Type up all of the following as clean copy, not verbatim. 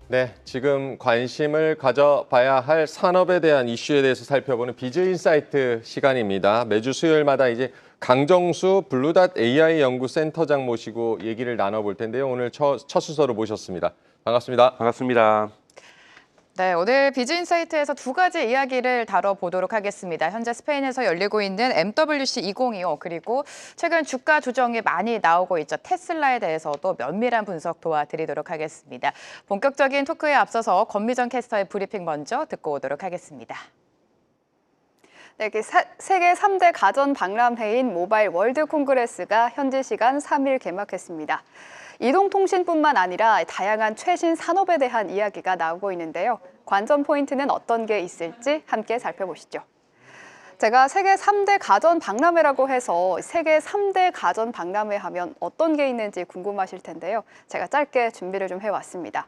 네, 지금 관심을 가져봐야 할 산업에 대한 이슈에 대해서 살펴보는 비즈인사이트 시간입니다. 매주 수요일마다 이제 강정수 블루닷 AI 연구센터장 모시고 얘기를 나눠볼 텐데요. 오늘 첫 순서로 모셨습니다. 반갑습니다. 반갑습니다. 네, 오늘 비즈인사이트에서 두 가지 이야기를 다뤄보도록 하겠습니다. 현재 스페인에서 열리고 있는 MWC 2025 그리고 최근 주가 조정이 많이 나오고 있죠. 테슬라에 대해서도 면밀한 분석 도와드리도록 하겠습니다. 본격적인 토크에 앞서서 권미정 캐스터의 브리핑 먼저 듣고 오도록 하겠습니다. 네, 세계 3대 가전 박람회인 모바일 월드 콩그레스가 현지 시간 3일 개막했습니다. 이동통신뿐만 아니라 다양한 최신 산업에 대한 이야기가 나오고 있는데요. 관전 포인트는 어떤 게 있을지 함께 살펴보시죠. 제가 세계 3대 가전 박람회라고 해서 세계 3대 가전 박람회 하면 어떤 게 있는지 궁금하실 텐데요. 제가 짧게 준비를 좀 해왔습니다.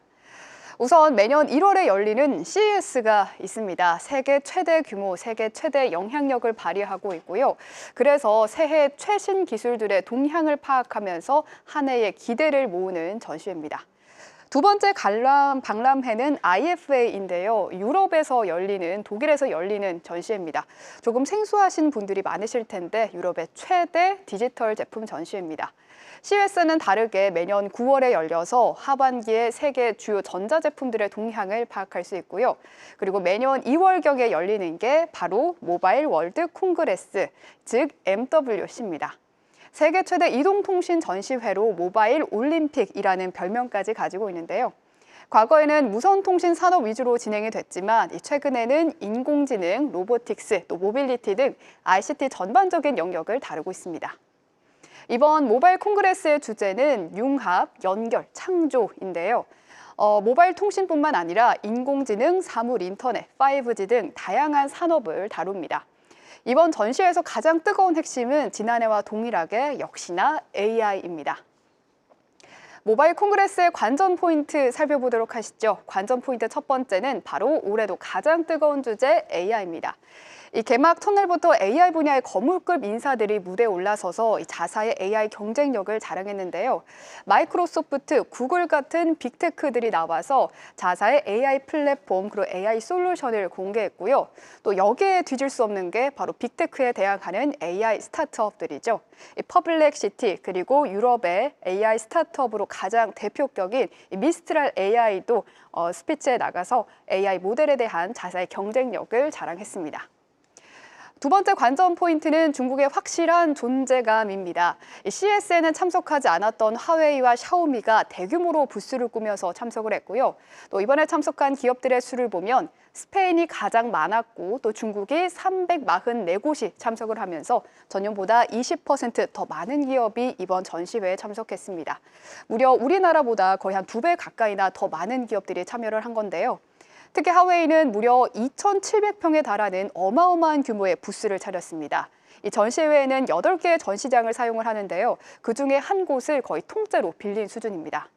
우선 매년 1월에 열리는 CES가 있습니다. 세계 최대 규모, 세계 최대 영향력을 발휘하고 있고요. 그래서 새해 최신 기술들의 동향을 파악하면서 한 해의 기대를 모으는 전시회입니다. 두 번째 박람회는 IFA인데요. 유럽에서 열리는, 독일에서 열리는 전시회입니다. 조금 생소하신 분들이 많으실 텐데 유럽의 최대 디지털 제품 전시회입니다. CES는 다르게 매년 9월에 열려서 하반기에 세계 주요 전자제품들의 동향을 파악할 수 있고요. 그리고 매년 2월경에 열리는 게 바로 모바일 월드 콩그레스, 즉 MWC입니다. 세계 최대 이동통신 전시회로 모바일 올림픽이라는 별명까지 가지고 있는데요. 과거에는 무선통신 산업 위주로 진행이 됐지만 최근에는 인공지능, 로보틱스, 또 모빌리티 등 ICT 전반적인 영역을 다루고 있습니다. 이번 모바일 콩그레스의 주제는 융합, 연결, 창조인데요. 모바일 통신뿐만 아니라 인공지능, 사물 인터넷, 5G 등 다양한 산업을 다룹니다. 이번 전시회에서 가장 뜨거운 핵심은 지난해와 동일하게 역시나 AI입니다. 모바일 콩그레스의 관전 포인트 살펴보도록 하시죠. 관전 포인트 첫 번째는 바로 올해도 가장 뜨거운 주제 AI입니다. 이 개막 첫날부터 AI 분야의 거물급 인사들이 무대에 올라서서 자사의 AI 경쟁력을 자랑했는데요. 마이크로소프트, 구글 같은 빅테크들이 나와서 자사의 AI 플랫폼 그리고 AI 솔루션을 공개했고요. 또 여기에 뒤질 수 없는 게 바로 빅테크에 대항하는 AI 스타트업들이죠. 퍼블렉시티 그리고 유럽의 AI 스타트업으로 가장 대표격인 미스트랄 AI도 스피치에 나가서 AI 모델에 대한 자사의 경쟁력을 자랑했습니다. 두 번째 관전 포인트는 중국의 확실한 존재감입니다. CES에는 참석하지 않았던 화웨이와 샤오미가 대규모로 부스를 꾸며서 참석을 했고요. 또 이번에 참석한 기업들의 수를 보면 스페인이 가장 많았고 또 중국이 344곳이 참석을 하면서 전년보다 20% 더 많은 기업이 이번 전시회에 참석했습니다. 무려 우리나라보다 거의 한 2배 가까이나 더 많은 기업들이 참여를 한 건데요. 특히 하웨이는 무려 2,700평에 달하는 어마어마한 규모의 부스를 차렸습니다. 이 전시회에는 8개의 전시장을 사용을 하는데요. 그중에 한 곳을 거의 통째로 빌린 수준입니다.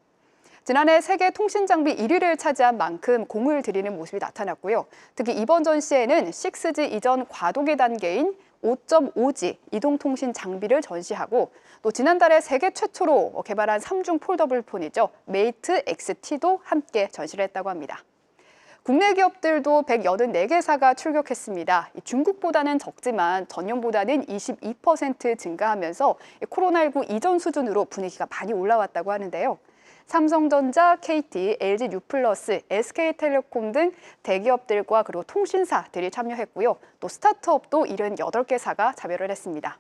지난해 세계 통신 장비 1위를 차지한 만큼 공을 들이는 모습이 나타났고요. 특히 이번 전시회는 6G 이전 과도기 단계인 5.5G 이동통신 장비를 전시하고 또 지난달에 세계 최초로 개발한 3중 폴더블 폰이죠. 메이트 XT도 함께 전시를 했다고 합니다. 국내 기업들도 184개사가 출격했습니다. 중국보다는 적지만 전년보다는 22% 증가하면서 코로나19 이전 수준으로 분위기가 많이 올라왔다고 하는데요. 삼성전자, KT, LG U+, SK텔레콤 등 대기업들과 그리고 통신사들이 참여했고요. 또 스타트업도 78개사가 참여를 했습니다.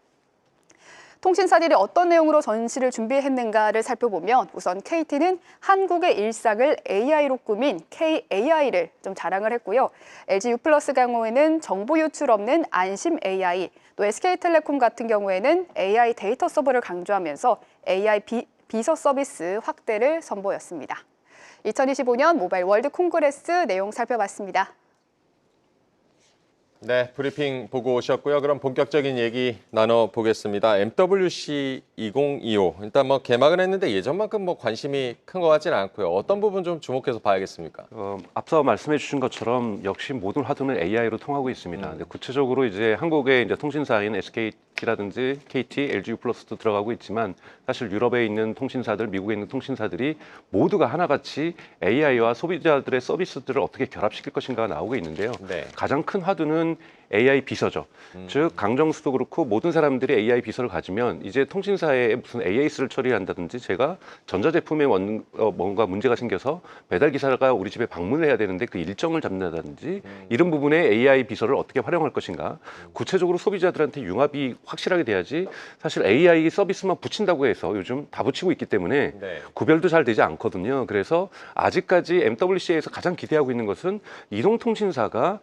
통신사들이 어떤 내용으로 전시를 준비했는가를 살펴보면 우선 KT는 한국의 일상을 AI로 꾸민 KAI를 좀 자랑을 했고요. LG U+ 경우에는 정보 유출 없는 안심 AI, 또 SK텔레콤 같은 경우에는 AI 데이터 서버를 강조하면서 AI 비서 서비스 확대를 선보였습니다. 2025년 모바일 월드 콩그레스 내용 살펴봤습니다. 네, 브리핑 보고 오셨고요. 그럼 본격적인 얘기 나눠보겠습니다. MWC 2025 일단 뭐 개막은 했는데 예전만큼 뭐 관심이 큰 것 같지는 않고요. 어떤 부분 좀 주목해서 봐야겠습니까? 앞서 말씀해 주신 것처럼 역시 모든 화두는 AI로 통하고 있습니다. 근데 구체적으로 이제 한국의 이제 통신사인 SKT라든지 KT, LG 플러스도 들어가고 있지만 사실 유럽에 있는 통신사들, 미국에 있는 통신사들이 모두가 하나같이 AI와 소비자들의 서비스들을 어떻게 결합시킬 것인가가 나오고 있는데요. 네. 가장 큰 화두는 AI 비서죠. 즉 강정수도 그렇고 모든 사람들이 AI 비서를 가지면 이제 통신사에 무슨 AS를 처리한다든지 제가 전자제품에 뭔가 문제가 생겨서 배달 기사가 우리 집에 방문을 해야 되는데 그 일정을 잡는다든지 이런 부분에 AI 비서를 어떻게 활용할 것인가. 구체적으로 소비자들한테 융합이 확실하게 돼야지 사실 AI 서비스만 붙인다고 해서 요즘 다 붙이고 있기 때문에 네. 구별도 잘 되지 않거든요. 그래서 아직까지 MWC에서 가장 기대하고 있는 것은 이동통신사가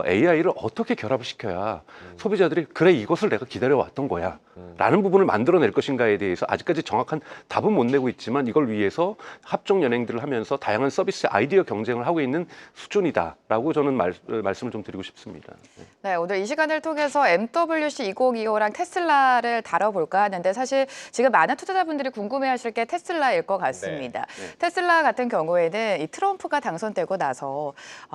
AI를 어떻게 결합을 시켜야 소비자들이 그래 이것을 내가 기다려왔던 거야 라는 부분을 만들어낼 것인가에 대해서 아직까지 정확한 답은 못 내고 있지만 이걸 위해서 합종 연행들을 하면서 다양한 서비스 아이디어 경쟁을 하고 있는 수준이다라고 저는 말씀을 좀 드리고 싶습니다. 네, 오늘 이 시간을 통해서 MWC 2025랑 테슬라를 다뤄볼까 하는데 사실 지금 많은 투자자분들이 궁금해하실 게 테슬라일 것 같습니다. 네. 테슬라 같은 경우에는 이 트럼프가 당선되고 나서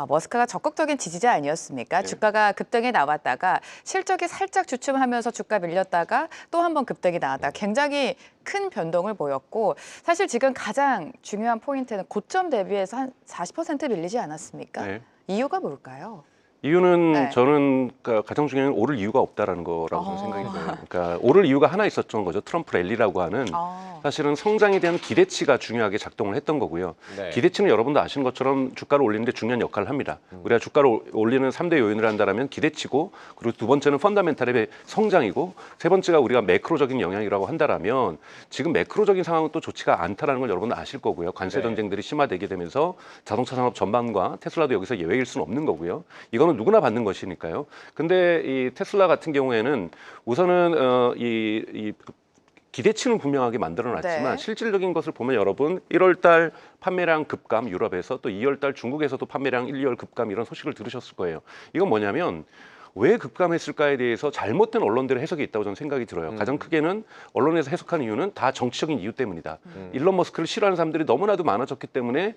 머스크가 적극적인 지지자 아니었습니까? 주가가 급등이 나왔다가 실적이 살짝 주춤하면서 주가 밀렸다가 또 한 번 급등이 나왔다. 굉장히 큰 변동을 보였고 사실 지금 가장 중요한 포인트는 고점 대비해서 한 40% 밀리지 않았습니까? 네. 이유가 뭘까요? 이유는 네. 저는 가장 중요한 건 오를 이유가 없다라는 거라고 저는 생각이 들어요. 그러니까 오를 이유가 하나 있었던 거죠. 트럼프 랠리라고 하는 사실은 성장에 대한 기대치가 중요하게 작동을 했던 거고요. 네. 기대치는 여러분도 아시는 것처럼 주가를 올리는데 중요한 역할을 합니다. 우리가 주가를 올리는 3대 요인을 한다면 기대치고 그리고 두 번째는 펀더멘탈의 성장이고 세 번째가 우리가 매크로적인 영향이라고 한다면 지금 매크로적인 상황은 또 좋지가 않다는 걸 여러분도 아실 거고요. 관세 네. 전쟁들이 심화되게 되면서 자동차 산업 전반과 테슬라도 여기서 예외일 수는 없는 거고요. 이거는 누구나 받는 것이니까요. 근데 이 테슬라 같은 경우에는 우선은 이 기대치는 분명하게 만들어놨지만 네. 실질적인 것을 보면 여러분 1월 달 판매량 급감 유럽에서 또 2월 달 중국에서도 판매량 1, 2월 급감 이런 소식을 들으셨을 거예요. 이건 뭐냐면 왜 급감했을까에 대해서 잘못된 언론들의 해석이 있다고 저는 생각이 들어요. 가장 크게는 언론에서 해석한 이유는 다 정치적인 이유 때문이다. 일론 머스크를 싫어하는 사람들이 너무나도 많아졌기 때문에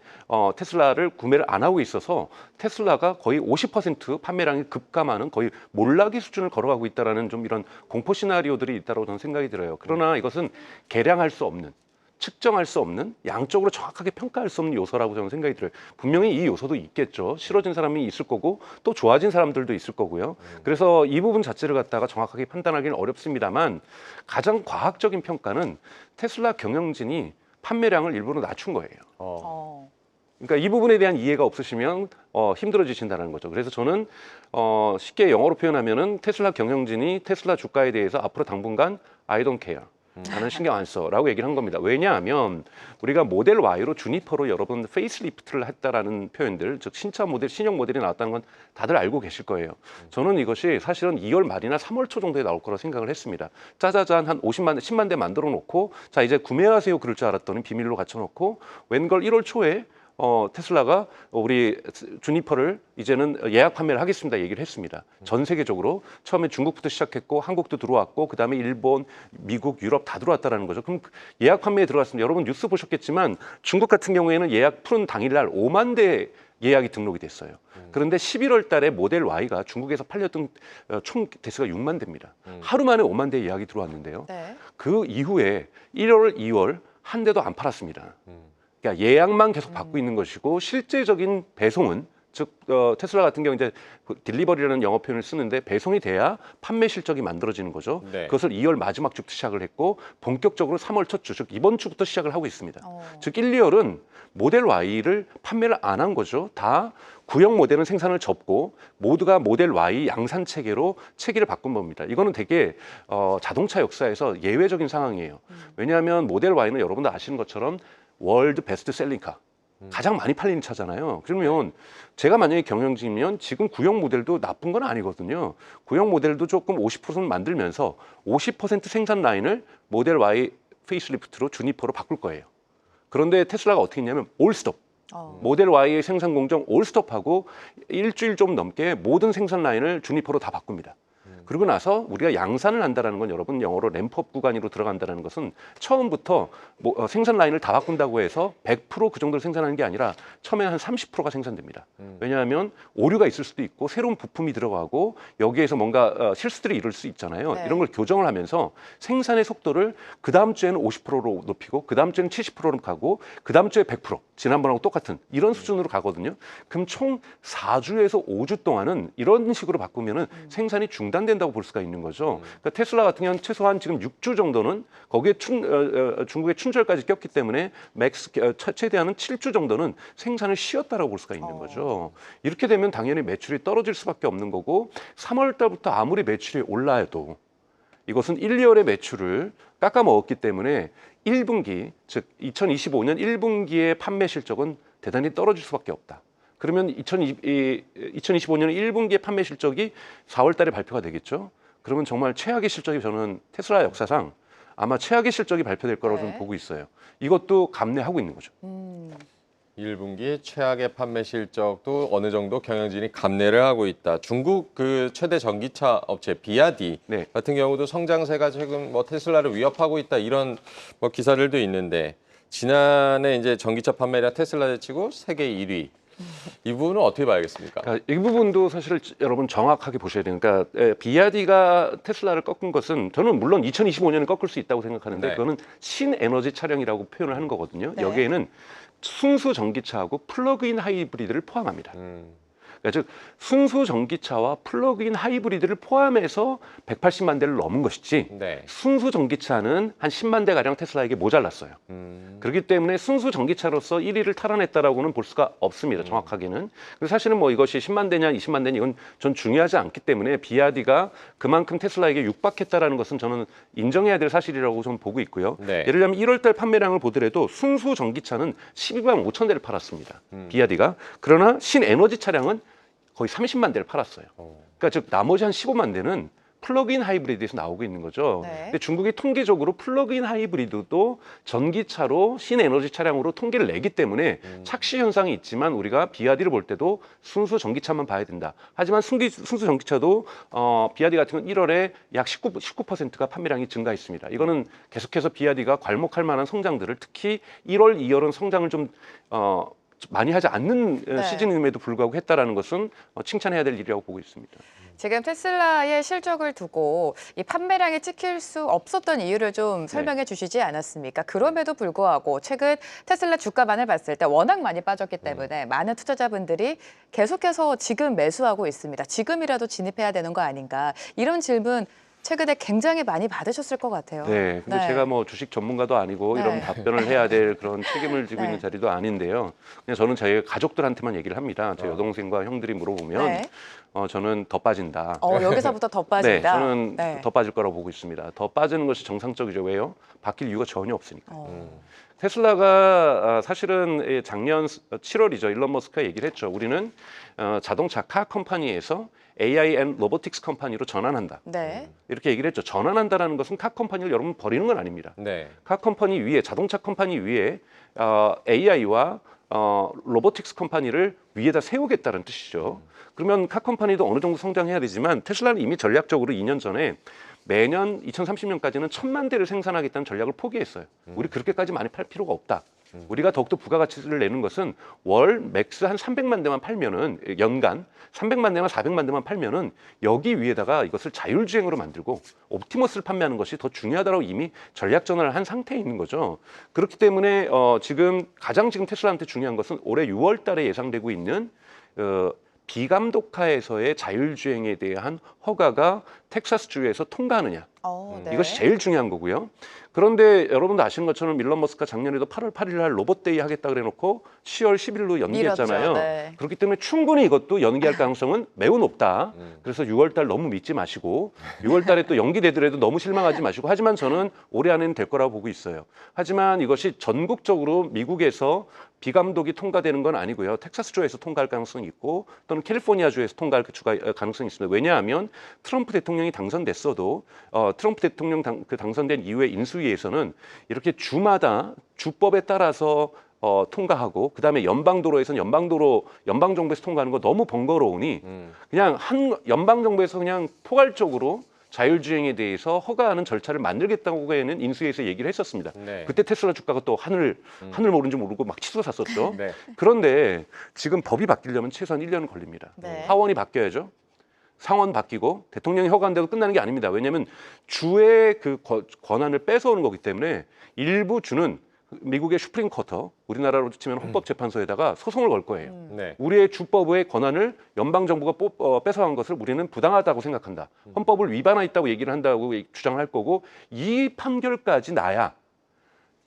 테슬라를 구매를 안 하고 있어서 테슬라가 거의 50% 판매량이 급감하는 거의 몰락의 수준을 걸어가고 있다라는 좀 이런 공포 시나리오들이 있다고 저는 생각이 들어요. 그러나 이것은 계량할 수 없는 측정할 수 없는 양적으로 정확하게 평가할 수 없는 요소라고 저는 생각이 들어요. 분명히 이 요소도 있겠죠. 싫어진 사람이 있을 거고 또 좋아진 사람들도 있을 거고요. 그래서 이 부분 자체를 갖다가 정확하게 판단하기는 어렵습니다만 가장 과학적인 평가는 테슬라 경영진이 판매량을 일부러 낮춘 거예요. 그러니까 이 부분에 대한 이해가 없으시면 힘들어지신다는 거죠. 그래서 저는 쉽게 영어로 표현하면은 테슬라 경영진이 테슬라 주가에 대해서 앞으로 당분간 I don't care. 나는 신경 안 써라고 얘기를 한 겁니다. 왜냐하면 우리가 모델 Y로 주니퍼로 여러분 페이스리프트를 했다라는 표현들, 즉 신차 모델, 신형 모델이 나왔다는 건 다들 알고 계실 거예요. 저는 이것이 사실은 2월 말이나 3월 초 정도에 나올 거라 생각을 했습니다. 짜자잔 한 50만 대, 10만 대 만들어 놓고 자 이제 구매하세요 그럴 줄 알았더니 비밀로 갖춰 놓고 웬걸 1월 초에 테슬라가 우리 주니퍼를 이제는 예약 판매를 하겠습니다 얘기를 했습니다. 전 세계적으로 처음에 중국부터 시작했고 한국도 들어왔고 그다음에 일본, 미국, 유럽 다 들어왔다라는 거죠. 그럼 예약 판매에 들어갔습니다. 여러분 뉴스 보셨겠지만 중국 같은 경우에는 예약 푸른 당일날 5만 대 예약이 등록이 됐어요. 그런데 11월 달에 모델 Y가 중국에서 팔렸던 총 대수가 6만 대입니다. 하루 만에 5만 대 예약이 들어왔는데요. 네. 그 이후에 1월, 2월 한 대도 안 팔았습니다. 그러니까 예약만 계속 받고 있는 것이고 실제적인 배송은 즉 테슬라 같은 경우 이제 딜리버리라는 영어 표현을 쓰는데 배송이 돼야 판매 실적이 만들어지는 거죠. 네. 그것을 2월 마지막 주부터 시작을 했고 본격적으로 3월 첫 주, 즉 이번 주부터 시작을 하고 있습니다. 즉 1, 2월은 모델 Y를 판매를 안 한 거죠. 다 구형 모델은 생산을 접고 모두가 모델 Y 양산 체계로 체계를 바꾼 겁니다. 이거는 되게 자동차 역사에서 예외적인 상황이에요. 왜냐하면 모델 Y는 여러분도 아시는 것처럼 월드 베스트 셀링카 가장 많이 팔리는 차잖아요. 그러면 제가 만약에 경영진이면 지금 구형 모델도 나쁜 건 아니거든요. 구형 모델도 조금 50%는 만들면서 50% 생산 라인을 모델 Y 페이스리프트로 주니퍼로 바꿀 거예요. 그런데 테슬라가 어떻게 했냐면 올 스톱. 모델 Y의 생산 공정 올스톱하고 일주일 좀 넘게 모든 생산 라인을 주니퍼로 다 바꿉니다. 그러고 나서 우리가 양산을 한다는 건 여러분 영어로 램프업 구간으로 들어간다는 것은 처음부터 생산 라인을 다 바꾼다고 해서 100% 그 정도를 생산하는 게 아니라 처음에는 한 30%가 생산됩니다. 왜냐하면 오류가 있을 수도 있고 새로운 부품이 들어가고 여기에서 뭔가 실수들이 이룰 수 있잖아요. 네. 이런 걸 교정을 하면서 생산의 속도를 그 다음 주에는 50%로 높이고 그 다음 주에는 70%로 가고 그 다음 주에 100% 지난번하고 똑같은 이런 수준으로 가거든요. 그럼 총 4주에서 5주 동안은 이런 식으로 바꾸면은 생산이 중단된다고 볼 수가 있는 거죠. 그러니까 테슬라 같은 경우는 최소한 지금 6주 정도는 거기에 중국의 춘절까지 꼈기 때문에 최대한은 7주 정도는 생산을 쉬었다라고 볼 수가 있는 거죠. 이렇게 되면 당연히 매출이 떨어질 수밖에 없는 거고 3월 달부터 아무리 매출이 올라도 이것은 1, 2월의 매출을 깎아먹었기 때문에 1분기, 즉 2025년 1분기의 판매 실적은 대단히 떨어질 수밖에 없다. 그러면 2025년 1분기의 판매 실적이 4월 달에 발표가 되겠죠. 그러면 정말 최악의 실적이 저는 테슬라 역사상 아마 최악의 실적이 발표될 거라고 저는 보고 있어요. 이것도 감내하고 있는 거죠. 1분기 최악의 판매 실적도 어느 정도 경영진이 감내를 하고 있다. 중국 그 최대 전기차 업체 비아디 네. 같은 경우도 성장세가 지금 뭐 테슬라를 위협하고 있다 이런 뭐 기사들도 있는데 지난해 이제 전기차 판매량 테슬라 제치고 세계 1위. 이 부분은 어떻게 봐야겠습니까? 그러니까 이 부분도 사실 여러분 정확하게 보셔야 돼요. 그러니까 비아디가 테슬라를 꺾은 것은 저는 물론 2025년에 꺾을 수 있다고 생각하는데 네. 그거는 신에너지 차량이라고 표현을 하는 거거든요. 네. 여기에는 순수 전기차하고 플러그인 하이브리드를 포함합니다. 그러니까 즉 순수 전기차와 플러그인 하이브리드를 포함해서 180만 대를 넘은 것이지 네. 순수 전기차는 한 10만 대 가량 테슬라에게 모자랐어요. 그렇기 때문에 순수 전기차로서 1위를 탈환했다라고는 볼 수가 없습니다. 정확하게는. 그래서 사실은 뭐 이것이 10만 대냐 20만 대냐 이건 전 중요하지 않기 때문에 비아디가 그만큼 테슬라에게 육박했다라는 것은 저는 인정해야 될 사실이라고 좀 보고 있고요. 네. 예를 들면 1월 달 판매량을 보더라도 순수 전기차는 12만 5천 대를 팔았습니다. 비아디가. 그러나 신에너지 차량은 거의 30만 대를 팔았어요. 그러니까 즉 나머지 한 15만 대는 플러그인 하이브리드에서 나오고 있는 거죠. 네. 근데 중국이 통계적으로 플러그인 하이브리드도 전기차로 신에너지 차량으로 통계를 내기 때문에 착시 현상이 있지만 우리가 비아디를 볼 때도 순수 전기차만 봐야 된다. 하지만 순수 전기차도 비아디 같은 건 1월에 약 19%가 판매량이 증가했습니다. 이거는 계속해서 비아디가 괄목할 만한 성장들을 특히 1월, 2월은 성장을 좀 많이 하지 않는 네. 시즌임에도 불구하고 했다라는 것은 칭찬해야 될 일이라고 보고 있습니다. 지금 테슬라의 실적을 두고 이 판매량이 찍힐 수 없었던 이유를 좀 설명해 주시지 않았습니까? 그럼에도 불구하고 최근 테슬라 주가만을 봤을 때 워낙 많이 빠졌기 때문에 많은 투자자분들이 계속해서 지금 매수하고 있습니다. 지금이라도 진입해야 되는 거 아닌가? 이런 질문 최근에 굉장히 많이 받으셨을 것 같아요. 네, 근데 네. 제가 뭐 주식 전문가도 아니고 네. 이런 답변을 해야 될 그런 책임을 지고 네. 있는 자리도 아닌데요. 그냥 저는 제 가족들한테만 얘기를 합니다. 제 여동생과 형들이 물어보면 네. 저는 더 빠진다. 여기서부터 더 네, 빠진다. 저는 네. 더 빠질 거라고 보고 있습니다. 더 빠지는 것이 정상적이죠. 왜요? 바뀔 이유가 전혀 없으니까. 어. 테슬라가 사실은 작년 7월이죠. 일론 머스크가 얘기를 했죠. 우리는 자동차 카 컴퍼니에서 AI and Robotics 컴퍼니로 전환한다. 네. 이렇게 얘기를 했죠. 전환한다라는 것은 카 컴퍼니를 여러분 버리는 건 아닙니다. 네. 카 컴퍼니 위에 자동차 컴퍼니 위에 AI와 로보틱스 컴퍼니를 위에다 세우겠다는 뜻이죠. 그러면 카 컴퍼니도 어느 정도 성장해야 되지만 테슬라는 이미 전략적으로 2년 전에 매년 2030년까지는 1,000만 대를 생산하겠다는 전략을 포기했어요. 우리 그렇게까지 많이 팔 필요가 없다. 우리가 더욱더 부가가치를 내는 것은 월 맥스 한 300만 대만 팔면은 연간 300만 대만 400만 대만 팔면은 여기 위에다가 이것을 자율주행으로 만들고 옵티머스를 판매하는 것이 더 중요하다고 이미 전략 전환을 한 상태에 있는 거죠. 그렇기 때문에 지금 테슬라한테 중요한 것은 올해 6월 달에 예상되고 있는 비감독화에서의 자율주행에 대한 허가가 텍사스주에서 통과하느냐. 네. 이것이 제일 중요한 거고요. 그런데 여러분도 아시는 것처럼 일론 머스크가 작년에도 8월 8일 날 로봇데이 하겠다 그래놓고 10월 10일로 연기했잖아요. 미뤘죠. 네. 그렇기 때문에 충분히 이것도 연기할 가능성은 매우 높다. 그래서 6월 달 너무 믿지 마시고 6월 달에 또 연기되더라도 너무 실망하지 마시고 하지만 저는 올해 안에는 될 거라고 보고 있어요. 하지만 이것이 전국적으로 미국에서 비감독이 통과되는 건 아니고요. 텍사스주에서 통과할 가능성이 있고 또는 캘리포니아주에서 통과할 가능성이 있습니다. 왜냐하면 트럼프 대통령이 당선됐어도 트럼프 대통령 당선된 이후의 인수위에서는 이렇게 주마다 주법에 따라서 통과하고 그다음에 연방도로에서는 연방정부에서 통과하는 거 너무 번거로우니 그냥 한 연방정부에서 그냥 포괄적으로 자율주행에 대해서 허가하는 절차를 만들겠다고 해는 인수위에서 얘기를 했었습니다. 네. 그때 테슬라 주가가 또 하늘 모르는 줄 모르고 막 치솟아 샀었죠. 네. 그런데 지금 법이 바뀌려면 최소한 1년은 걸립니다. 네. 하원이 바뀌어야죠. 상원 바뀌고 대통령이 허가한다고 끝나는 게 아닙니다. 왜냐하면 주의 그 권한을 뺏어오는 거기 때문에 일부 주는 미국의 슈프림 코터, 우리나라로 치면 헌법재판소에다가 소송을 걸 거예요. 네. 우리의 주법의 권한을 연방 정부가 뺏어간 것을 우리는 부당하다고 생각한다. 헌법을 위반했다고 얘기를 한다고 주장할 거고 이 판결까지 나야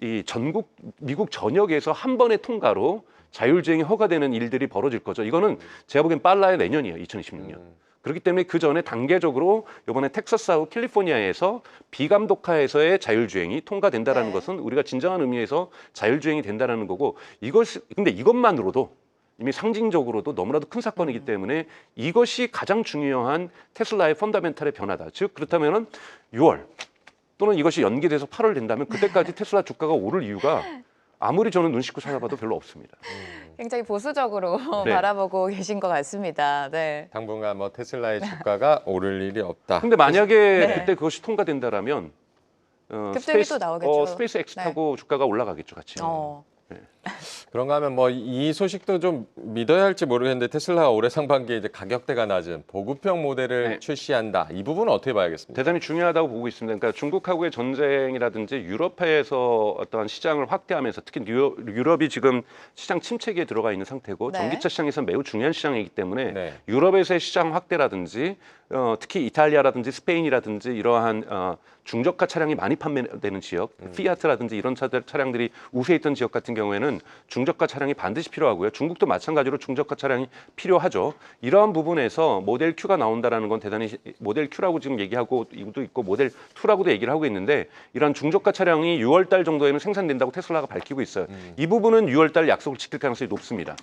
이 전국 미국 전역에서 한 번의 통과로 자율주행이 허가되는 일들이 벌어질 거죠. 이거는 제가 보기엔 빨라야 내년이에요. 2026년. 그렇기 때문에 그 전에 단계적으로 이번에 텍사스하고 캘리포니아에서 비감독하에서의 자율주행이 통과된다라는 네. 것은 우리가 진정한 의미에서 자율주행이 된다라는 거고 근데 이것만으로도 이미 상징적으로도 너무나도 큰 사건이기 때문에 이것이 가장 중요한 테슬라의 펀더멘탈의 변화다. 즉 그렇다면은 6월 또는 이것이 연기돼서 8월 된다면 그때까지 테슬라 주가가 오를 이유가 아무리 저는 눈 씻고 찾아봐도 별로 없습니다. 굉장히 보수적으로 네. 바라보고 계신 것 같습니다. 네. 당분간 뭐 테슬라의 주가가 오를 일이 없다. 근데 만약에 네. 그때 그것이 통과된다라면 급등이 또 나오겠죠. 스페이스 X 타고 주가가 올라가겠죠, 같이. 그런가 하면 뭐 이 소식도 좀 믿어야 할지 모르겠는데 테슬라가 올해 상반기에 이제 가격대가 낮은 보급형 모델을 네. 출시한다. 이 부분은 어떻게 봐야겠습니까? 대단히 중요하다고 보고 있습니다. 그러니까 중국하고의 전쟁이라든지 유럽에서 어떠한 시장을 확대하면서 특히 유럽이 지금 시장 침체기에 들어가 있는 상태고 네. 전기차 시장에서는 매우 중요한 시장이기 때문에 네. 유럽에서의 시장 확대라든지 특히 이탈리아라든지 스페인이라든지 이러한 중저가 차량이 많이 판매되는 지역, 피아트라든지 이런 차량들이 우세에 있던 지역 같은 경우에는 중저가 차량이 반드시 필요하고요. 중국도 마찬가지로 중저가 차량이 필요하죠. 이러한 부분에서 모델 Q가 나온다라는 건 대단히 모델 Q라고 지금 얘기하고 이것도 있고 모델 2라고도 얘기를 하고 있는데 이런 중저가 차량이 6월 달 정도에는 생산된다고 테슬라가 밝히고 있어요. 이 부분은 6월 달 약속을 지킬 가능성이 높습니다.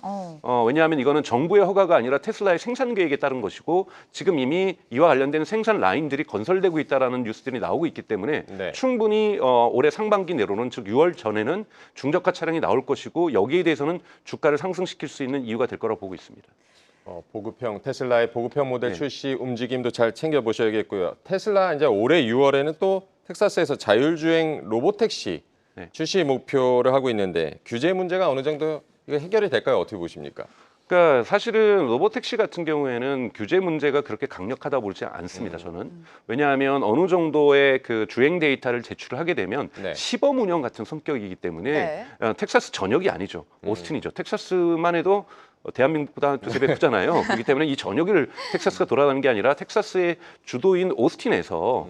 왜냐하면 이거는 정부의 허가가 아니라 테슬라의 생산 계획에 따른 것이고 지금 이미 이와 관련된 생산 라인들이 건설되고 있다라는 뉴스들이 나오고 있기 때문에 네. 충분히 올해 상반기 내로는 즉 6월 전에는 중저가 차량이 나올 것이고 여기에 대해서는 주가를 상승시킬 수 있는 이유가 될 거라고 보고 있습니다. 보급형 테슬라의 보급형 모델 네. 출시 움직임도 잘 챙겨 보셔야겠고요. 테슬라 이제 올해 6월에는 또 텍사스에서 자율주행 로보택시 네. 출시 목표를 하고 있는데 규제 문제가 어느 정도 이거 해결이 될까요? 어떻게 보십니까? 그러니까 사실은 로보택시 같은 경우에는 규제 문제가 그렇게 강력하다 보지 않습니다. 저는 왜냐하면 어느 정도의 그 주행 데이터를 제출을 하게 되면 네. 시범 운영 같은 성격이기 때문에 네. 텍사스 전역이 아니죠. 오스틴이죠. 텍사스만 해도 대한민국보다 두세 배 크잖아요. 그렇기 때문에 이 전역을 텍사스가 돌아가는 게 아니라 텍사스의 주도인 오스틴에서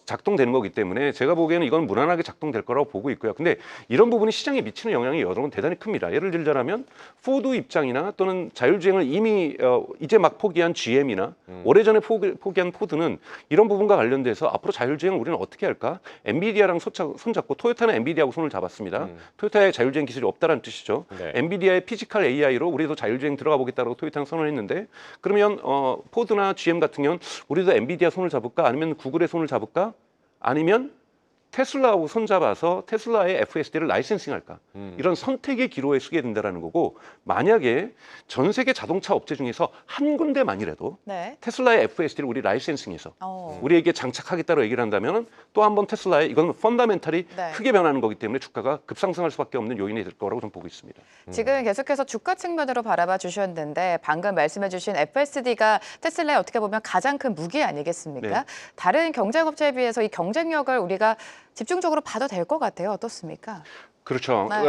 작동되는 거기 때문에 제가 보기에는 이건 무난하게 작동될 거라고 보고 있고요. 근데 이런 부분이 시장에 미치는 영향이 여러분 대단히 큽니다. 예를 들자면 포드 입장이나 또는 자율주행을 이미 이제 막 포기한 GM이나 오래전에 포기한 포드는 이런 부분과 관련돼서 앞으로 자율주행을 우리는 어떻게 할까? 엔비디아랑 손잡고 토요타는 엔비디아하고 손을 잡았습니다. 토요타의 자율주행 기술이 없다는 뜻이죠. 네. 엔비디아의 피지컬 AI로 우리도 자율주행 들어가 보겠다고 토요타는 선언했는데 그러면 포드나 GM 같은 경우는 우리도 엔비디아 손을 잡을까? 아니면 구글의 손을 잡을까? 아니면 테슬라하고 손잡아서 테슬라의 FSD를 라이센싱할까? 이런 선택의 기로에 서게 된다는 거고 만약에 전 세계 자동차 업체 중에서 한 군데만이라도 네. 테슬라의 FSD를 우리 라이센싱해서 어. 우리에게 장착하겠다고 얘기를 한다면 또 한 번 테슬라의 이건 펀더멘탈이 네. 크게 변하는 거기 때문에 주가가 급상승할 수밖에 없는 요인이 될 거라고 저는 보고 있습니다. 지금 계속해서 주가 측면으로 바라봐 주셨는데 방금 말씀해 주신 FSD가 테슬라의 어떻게 보면 가장 큰 무기 아니겠습니까? 네. 다른 경쟁업체에 비해서 이 경쟁력을 우리가 집중적으로 봐도 될 것 같아요. 어떻습니까? 그렇죠. 네.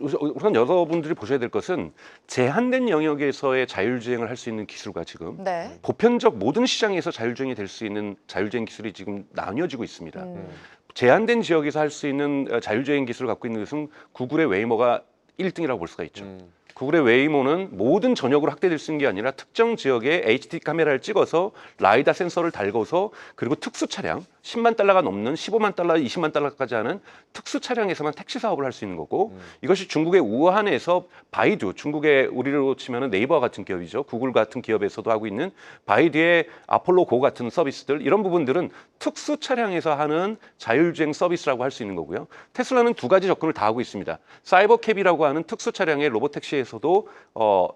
우선 여러분들이 보셔야 될 것은 제한된 영역에서의 자율주행을 할 수 있는 기술과 지금 네. 보편적 모든 시장에서 자율주행이 될 수 있는 자율주행 기술이 지금 나뉘어지고 있습니다. 제한된 지역에서 할 수 있는 자율주행 기술을 갖고 있는 것은 구글의 웨이모가 1등이라고 볼 수가 있죠. 구글의 웨이모는 모든 전역으로 확대될 수 있는 게 아니라 특정 지역에 HD 카메라를 찍어서 라이다 센서를 달고서 그리고 특수 차량 10만 달러가 넘는 15만 달러, 20만 달러까지 하는 특수 차량에서만 택시 사업을 할 수 있는 거고 이것이 중국의 우한에서 바이두, 중국의 우리로 치면 네이버 같은 기업이죠. 구글 같은 기업에서도 하고 있는 바이두의 아폴로 고 같은 서비스들 이런 부분들은 특수 차량에서 하는 자율주행 서비스라고 할 수 있는 거고요. 테슬라는 두 가지 접근을 다 하고 있습니다. 사이버캡이라고 하는 특수 차량의 로보택시에서도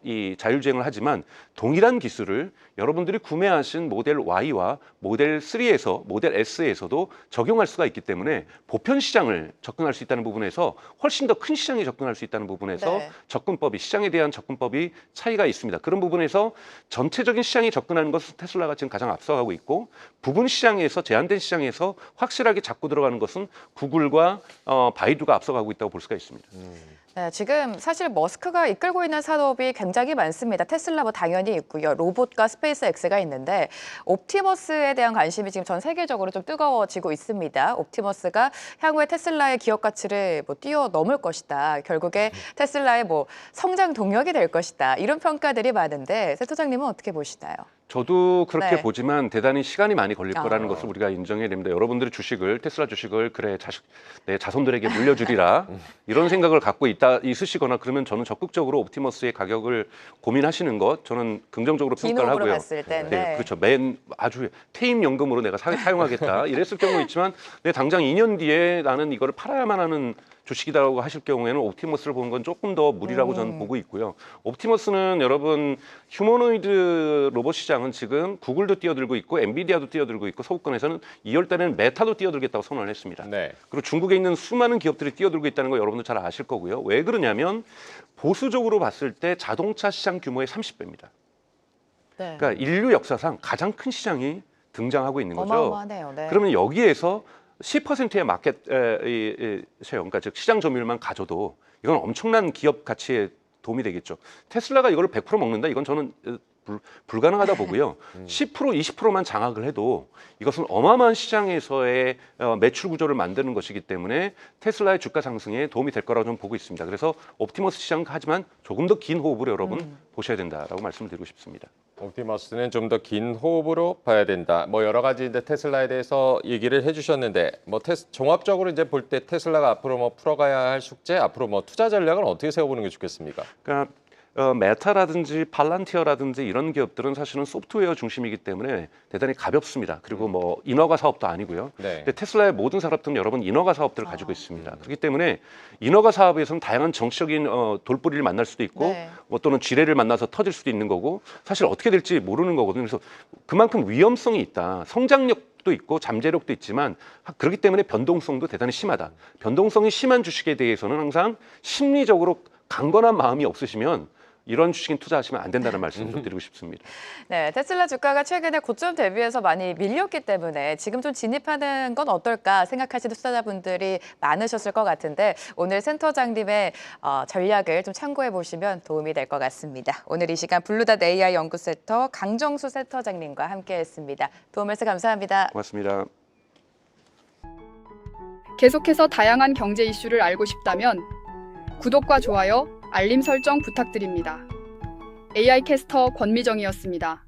이 자율주행을 하지만 동일한 기술을 여러분들이 구매하신 모델 Y와 모델 3에서 모델 S에서도 적용할 수가 있기 때문에 보편 시장을 접근할 수 있다는 부분에서 훨씬 더 큰 시장에 접근할 수 있다는 부분에서 네. 접근법이 시장에 대한 접근법이 차이가 있습니다. 그런 부분에서 전체적인 시장에 접근하는 것은 테슬라가 지금 가장 앞서가고 있고 부분 시장에서 제한된 시장에서 확실하게 잡고 들어가는 것은 구글과 바이두가 앞서가고 있다고 볼 수가 있습니다. 네, 지금 사실 머스크가 이끌고 있는 산업이 굉장히 많습니다. 테슬라 뭐 당연히 있고요. 로봇과 스페이스X가 있는데 옵티머스에 대한 관심이 지금 전 세계적으로 좀 뜨거워지고 있습니다. 옵티머스가 향후에 테슬라의 기업 가치를 뭐 뛰어넘을 것이다. 결국에 테슬라의 뭐 성장 동력이 될 것이다. 이런 평가들이 많은데 센터장님은 어떻게 보시나요? 저도 그렇게 네. 보지만 대단히 시간이 많이 걸릴 거라는 아. 것을 우리가 인정해야 됩니다. 여러분들이 주식을 테슬라 주식을 그래 내 자손들에게 물려주리라 이런 생각을 갖고 있으시거나 그러면 저는 적극적으로 옵티머스의 가격을 고민하시는 것 저는 긍정적으로 긴 평가를 호흡으로 하고요. 봤을 때. 네, 그렇죠. 아주 퇴임연금으로 내가 사용하겠다 이랬을 경우 있지만 당장 2년 뒤에 나는 이거를 팔아야만 하는 주식이라고 하실 경우에는 옵티머스를 보는 건 조금 더 무리라고 저는 보고 있고요. 옵티머스는 여러분 휴머노이드 로봇 시장은 지금 구글도 뛰어들고 있고 엔비디아도 뛰어들고 있고 서구권에서는 2월 달에는 메타도 뛰어들겠다고 선언을 했습니다. 네. 그리고 중국에 있는 수많은 기업들이 뛰어들고 있다는 거 여러분들 잘 아실 거고요. 왜 그러냐면 보수적으로 봤을 때 자동차 시장 규모의 30배입니다. 네. 그러니까 인류 역사상 가장 큰 시장이 등장하고 있는 거죠. 어마어마하네요. 네. 그러면 여기에서 10%의 마켓 쉐어, 그러니까 즉 시장 점유율만 가져도 이건 엄청난 기업 가치에 도움이 되겠죠. 테슬라가 이걸 100% 먹는다? 이건 저는 불가능하다 보고요. 10% 20%만 장악을 해도 이것은 어마어마한 시장에서의 매출 구조를 만드는 것이기 때문에 테슬라의 주가 상승에 도움이 될 거라고 저는 보고 있습니다. 그래서 옵티머스 시장 하지만 조금 더 긴 호흡으로 여러분 보셔야 된다라고 말씀드리고 싶습니다. 옵티머스는 좀 더 긴 호흡으로 봐야 된다. 뭐 여러 가지 이제 테슬라에 대해서 얘기를 해주셨는데 뭐 종합적으로 이제 볼 때 테슬라가 앞으로 뭐 풀어가야 할 숙제, 앞으로 뭐 투자 전략은 어떻게 세워보는 게 좋겠습니까? 그러니까 메타라든지 팔란티어라든지 이런 기업들은 사실은 소프트웨어 중심이기 때문에 대단히 가볍습니다. 그리고 뭐 인허가 사업도 아니고요. 네. 근데 테슬라의 모든 산업들은 여러분 인허가 사업들을 가지고 있습니다. 그렇기 때문에 인허가 사업에서는 다양한 정치적인 돌뿌리를 만날 수도 있고 네. 뭐 또는 지뢰를 만나서 터질 수도 있는 거고 사실 어떻게 될지 모르는 거거든요. 그래서 그만큼 위험성이 있다. 성장력도 있고 잠재력도 있지만 그렇기 때문에 변동성도 대단히 심하다. 변동성이 심한 주식에 대해서는 항상 심리적으로 강건한 마음이 없으시면 이런 주식에 투자하시면 안 된다는 말씀 좀 드리고 싶습니다. 네, 테슬라 주가가 최근에 고점 대비해서 많이 밀렸기 때문에 지금 좀 진입하는 건 어떨까 생각하시는 투자자분들이 많으셨을 것 같은데 오늘 센터장님의 전략을 좀 참고해 보시면 도움이 될 것 같습니다. 오늘 이 시간 블루닷 AI 연구센터 강정수 센터장님과 함께했습니다. 도움 말씀 감사합니다. 고맙습니다. 계속해서 다양한 경제 이슈를 알고 싶다면 구독과 좋아요, 알림 설정 부탁드립니다. AI 캐스터 권미정이었습니다.